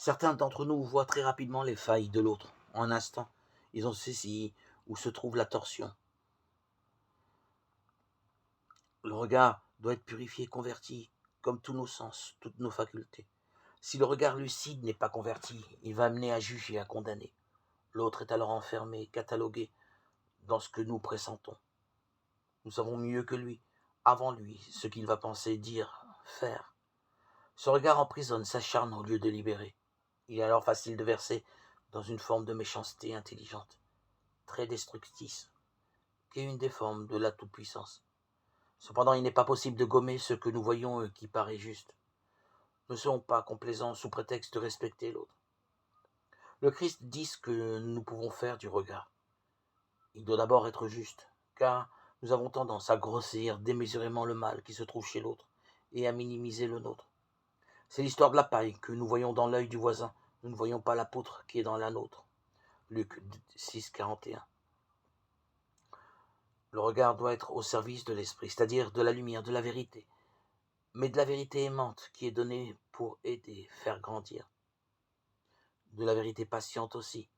Certains d'entre nous voient très rapidement les failles de l'autre. En un instant, ils ont saisi où se trouve la torsion. Le regard doit être purifié, converti, comme tous nos sens, toutes nos facultés. Si le regard lucide n'est pas converti, il va amener à juger, à condamner. L'autre est alors enfermé, catalogué dans ce que nous pressentons. Nous savons mieux que lui, avant lui, ce qu'il va penser, dire, faire. Ce regard emprisonne, s'acharne au lieu de libérer. Il est alors facile de verser dans une forme de méchanceté intelligente, très destructrice, qui est une des formes de la toute-puissance. Cependant, il n'est pas possible de gommer ce que nous voyons qui paraît juste. Ne serons pas complaisants sous prétexte de respecter l'autre. Le Christ dit ce que nous pouvons faire du regard. Il doit d'abord être juste, car nous avons tendance à grossir démesurément le mal qui se trouve chez l'autre et à minimiser le nôtre. C'est l'histoire de la paille que nous voyons dans l'œil du voisin. Nous ne voyons pas la poutre qui est dans la nôtre. Luc 6, 41. Le regard doit être au service de l'esprit, c'est-à-dire de la lumière, de la vérité, mais de la vérité aimante qui est donnée pour aider, faire grandir. De la vérité patiente aussi,